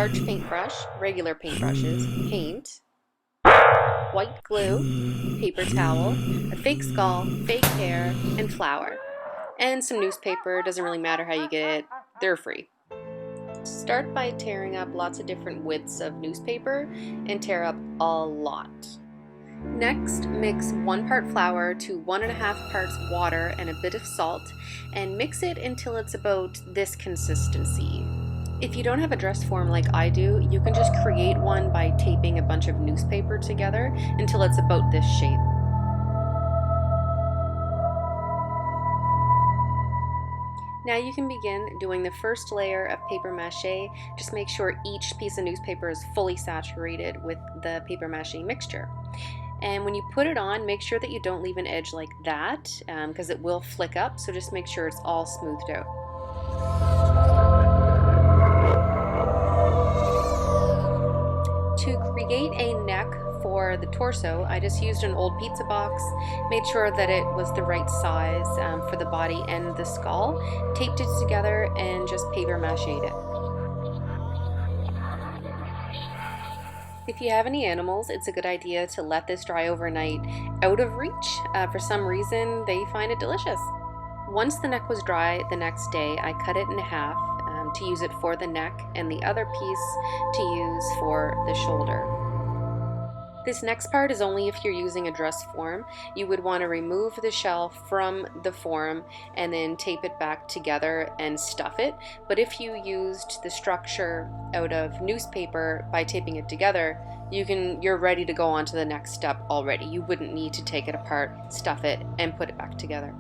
large paintbrush, regular paintbrushes, paint, white glue, paper towel, a fake skull, fake hair, and flour. And some newspaper, doesn't really matter how you get it, they're free. Start by tearing up lots of different widths of newspaper and tear up a lot. Next, mix 1 part flour to 1.5 parts water and a bit of salt, and mix it until it's about this consistency. If you don't have a dress form like I do, you can just create one by taping a bunch of newspaper together until it's about this shape. Now you can begin doing the first layer of paper mache. Just make sure each piece of newspaper is fully saturated with the paper mache mixture. And when you put it on, make sure that you don't leave an edge like that because it will flick up, so just make sure it's all smoothed out. To create a neck for the torso, I just used an old pizza box, made sure that it was the right size for the body and the skull, taped it together, and just paper mache'd it. If you have any animals, it's a good idea to let this dry overnight out of reach. For some reason, they find it delicious. Once the neck was dry the next day, I cut it in half to use it for the neck and the other piece to use for the shoulder. This next part is only if you're using a dress form. You would want to remove the shell from the form and then tape it back together and stuff it. But if you used the structure out of newspaper by taping it together, you're ready to go on to the next step already. You wouldn't need to take it apart, stuff it, and put it back together.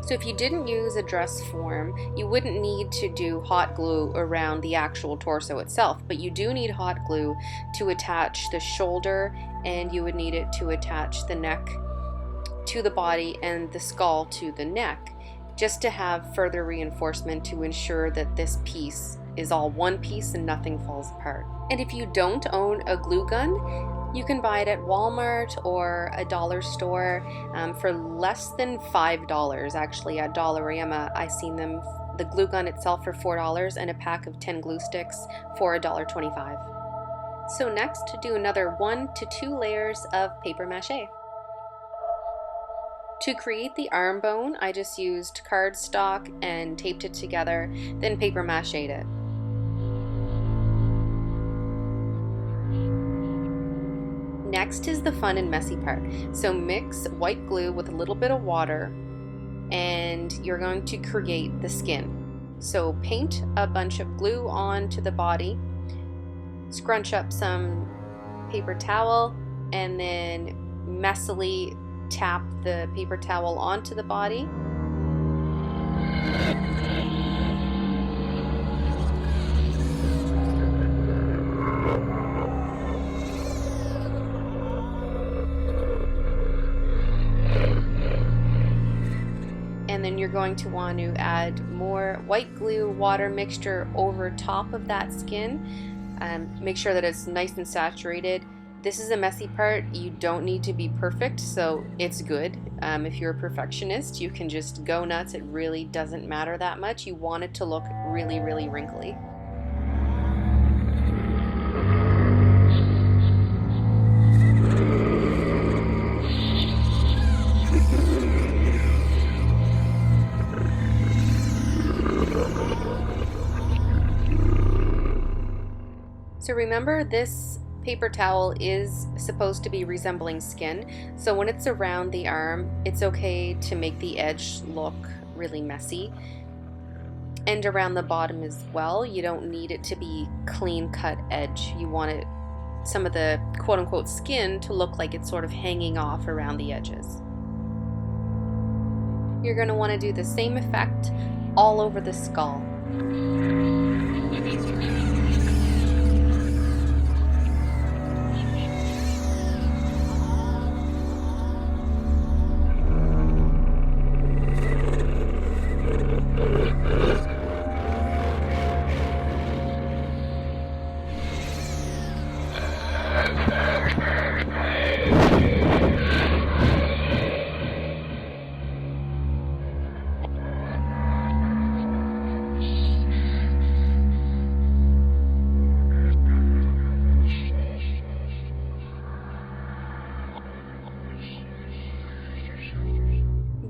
So if you didn't use a dress form, you wouldn't need to do hot glue around the actual torso itself, but you do need hot glue to attach the shoulder, and you would need it to attach the neck to the body and the skull to the neck, just to have further reinforcement to ensure that this piece is all one piece and nothing falls apart. And if you don't own a glue gun, you can buy it at Walmart or a dollar store for less than $5. Actually, at Dollarama, I seen them, the glue gun itself for $4 and a pack of 10 glue sticks for $1.25. So next, to do another 1 to 2 layers of paper mache. To create the arm bone, I just used cardstock and taped it together, then paper mache'd it. Next is the fun and messy part. So mix white glue with a little bit of water and you're going to create the skin. So paint a bunch of glue onto the body, scrunch up some paper towel, and then messily tap the paper towel onto the body. And then you're going to want to add more white glue water mixture over top of that skin. Make sure that it's nice and saturated. This is a messy part. You don't need to be perfect, so it's good. If you're a perfectionist, you can just go nuts. It really doesn't matter that much. You want it to look really, really wrinkly. So remember, this paper towel is supposed to be resembling skin, so when it's around the arm, it's okay to make the edge look really messy. And around the bottom as well, you don't need it to be clean cut edge. You want it, some of the quote-unquote skin, to look like it's sort of hanging off around the edges. You're going to want to do the same effect all over the skull.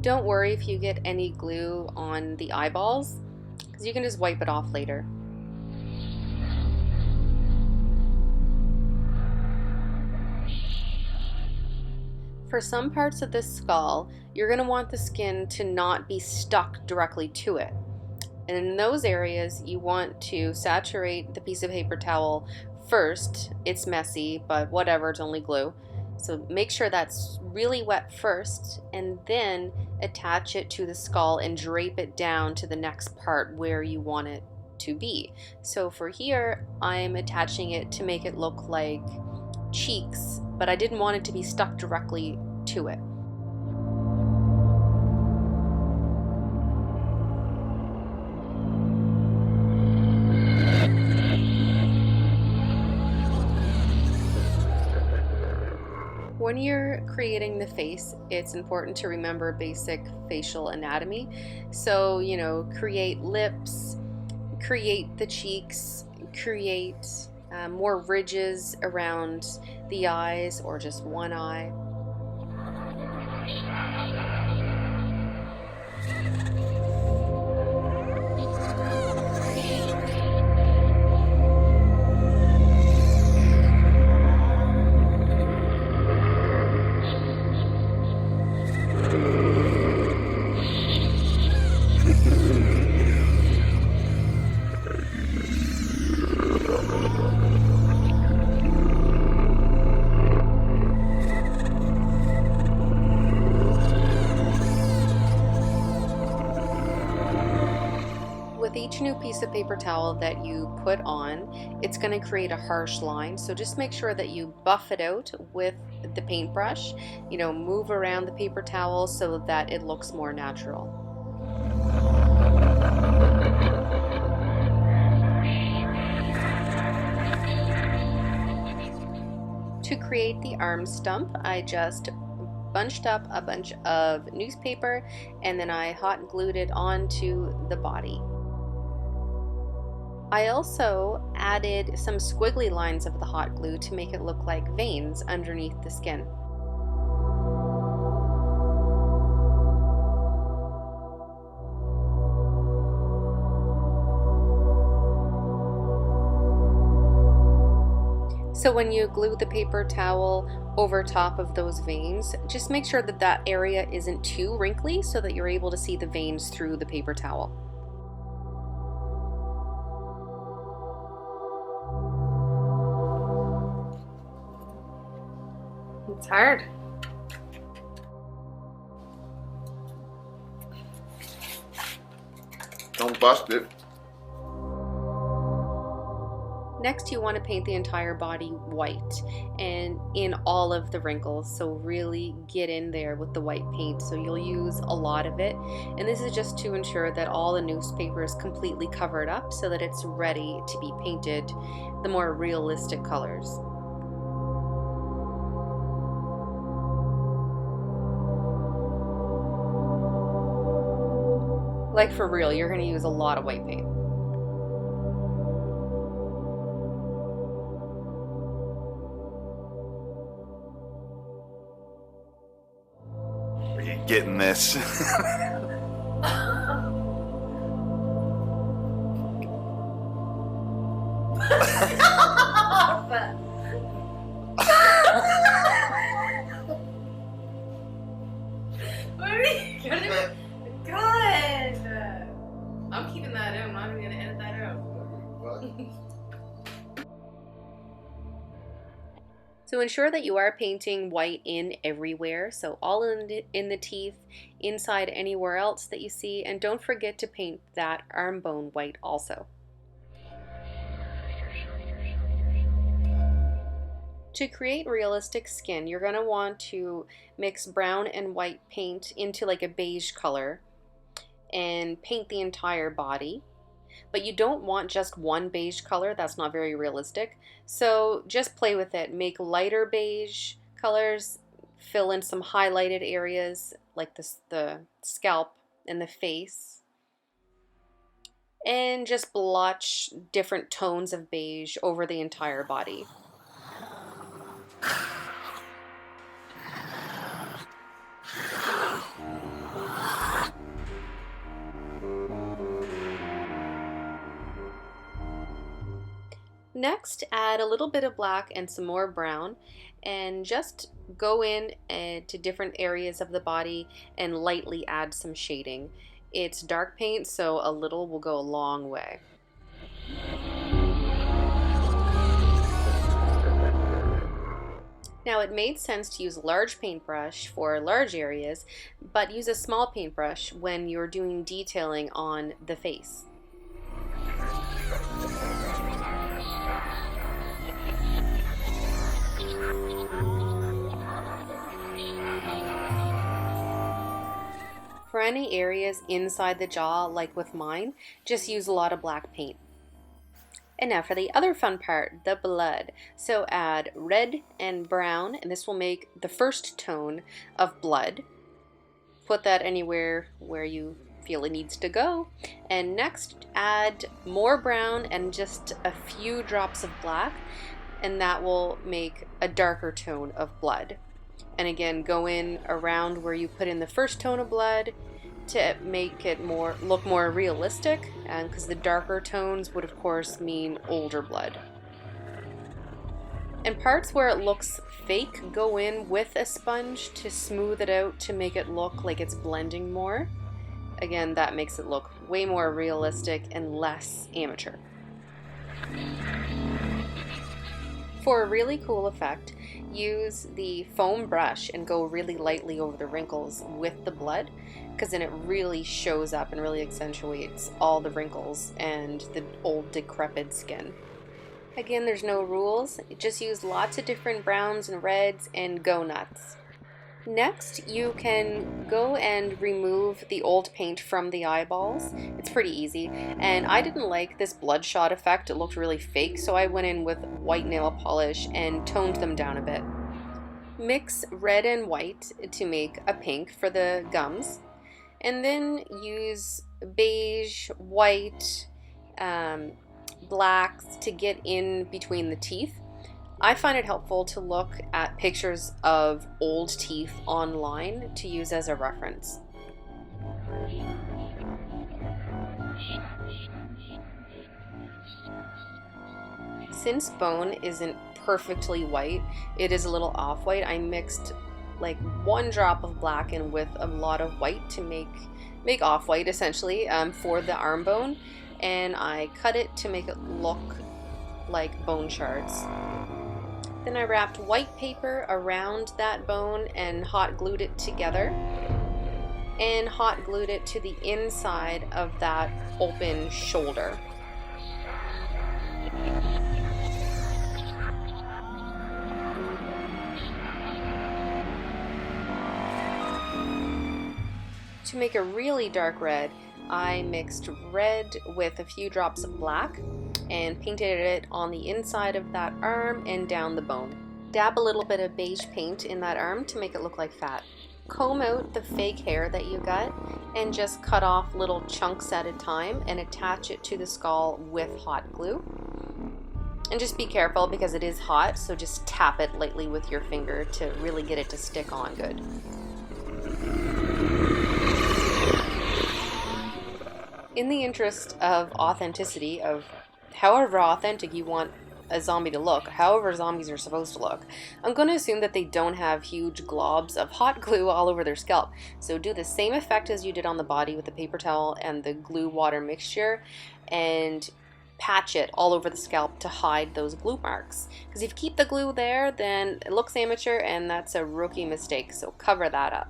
Don't worry if you get any glue on the eyeballs, because you can just wipe it off later. For some parts of the skull, you're going to want the skin to not be stuck directly to it. And in those areas, you want to saturate the piece of paper towel first. It's messy, but whatever, it's only glue. So make sure that's really wet first, and then attach it to the skull and drape it down to the next part where you want it to be. So for here, I'm attaching it to make it look like cheeks, but I didn't want it to be stuck directly to it. When you're creating the face, it's important to remember basic facial anatomy. So, create lips, create the cheeks, create more ridges around the eyes or just one eye. With each new piece of paper towel that you put on, it's going to create a harsh line. So just make sure that you buff it out with the paintbrush. Move around the paper towel so that it looks more natural. To create the arm stump, I just bunched up a bunch of newspaper and then I hot glued it onto the body. I also added some squiggly lines of the hot glue to make it look like veins underneath the skin. So when you glue the paper towel over top of those veins, just make sure that that area isn't too wrinkly so that you're able to see the veins through the paper towel. It's hard. Don't bust it. Next, you want to paint the entire body white and in all of the wrinkles. So really get in there with the white paint. So you'll use a lot of it. And this is just to ensure that all the newspaper is completely covered up so that it's ready to be painted the more realistic colors. Like for real, you're going to use a lot of white paint. Are you getting this? What are you gonna... God! I'm keeping that in. I'm not even gonna edit that out. So ensure that you are painting white in everywhere, so all in the teeth, inside anywhere else that you see, and don't forget to paint that arm bone white also. To create realistic skin, you're going to want to mix brown and white paint into like a beige color and paint the entire body. But you don't want just one beige color, that's not very realistic. So just play with it. Make lighter beige colors, fill in some highlighted areas like the scalp and the face. And just blotch different tones of beige over the entire body. Next, add a little bit of black and some more brown, and just go in to different areas of the body and lightly add some shading. It's dark paint, so a little will go a long way. Now, it made sense to use a large paintbrush for large areas, but use a small paintbrush when you're doing detailing on the face. For any areas inside the jaw, like with mine, just use a lot of black paint. And now for the other fun part, the blood. So add red and brown, and this will make the first tone of blood. Put that anywhere where you feel it needs to go. And next, add more brown and just a few drops of black, and that will make a darker tone of blood. And again, go in around where you put in the first tone of blood to make it look more realistic, and because the darker tones would of course mean older blood. And parts where it looks fake, go in with a sponge to smooth it out to make it look like it's blending more. Again, that makes it look way more realistic and less amateur. For a really cool effect, use the foam brush and go really lightly over the wrinkles with the blood, because then it really shows up and really accentuates all the wrinkles and the old decrepit skin. Again, there's no rules, just use lots of different browns and reds and go nuts. Next, you can go and remove the old paint from the eyeballs. It's pretty easy, and I didn't like this bloodshot effect. It looked really fake, so I went in with white nail polish and toned them down a bit. Mix red and white to make a pink for the gums, and then use beige, white, blacks to get in between the teeth. I find it helpful to look at pictures of old teeth online to use as a reference. Since bone isn't perfectly white, it is a little off-white. I mixed like 1 drop of black in with a lot of white to make off-white essentially for the arm bone, and I cut it to make it look like bone shards. Then I wrapped white paper around that bone and hot glued it together, and hot glued it to the inside of that open shoulder. To make a really dark red, I mixed red with a few drops of black and painted it on the inside of that arm and down the bone. Dab a little bit of beige paint in that arm to make it look like fat. Comb out the fake hair that you got and just cut off little chunks at a time and attach it to the skull with hot glue. And just be careful because it is hot, so just tap it lightly with your finger to really get it to stick on good. In the interest of authenticity, of however authentic you want a zombie to look, however zombies are supposed to look, I'm going to assume that they don't have huge globs of hot glue all over their scalp. So do the same effect as you did on the body with the paper towel and the glue water mixture, and patch it all over the scalp to hide those glue marks. Because if you keep the glue there, then it looks amateur, and that's a rookie mistake, so cover that up.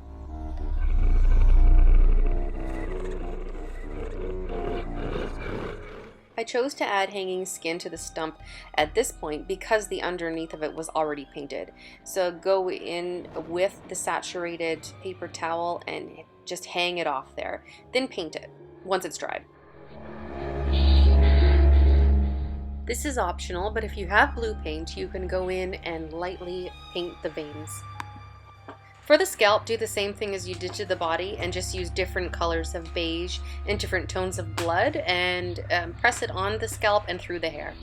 I chose to add hanging skin to the stump at this point because the underneath of it was already painted. So go in with the saturated paper towel and just hang it off there. Then paint it once it's dried. This is optional, but if you have blue paint, you can go in and lightly paint the veins. For the scalp, do the same thing as you did to the body and just use different colors of beige and different tones of blood, and press it on the scalp and through the hair.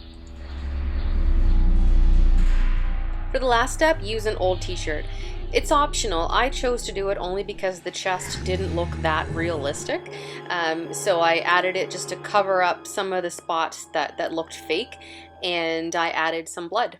For the last step, use an old t-shirt. It's optional. I chose to do it only because the chest didn't look that realistic, so I added it just to cover up some of the spots that looked fake. and I added some blood.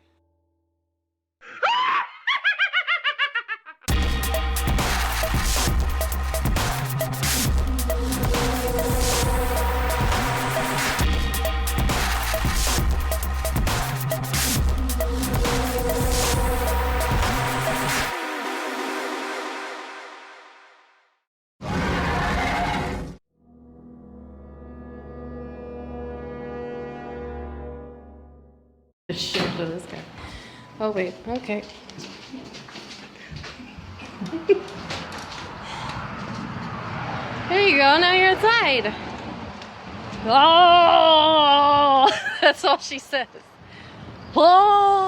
Shit to this guy. Oh wait, okay. There you go, now you're outside. Oh, that's all she says. Oh.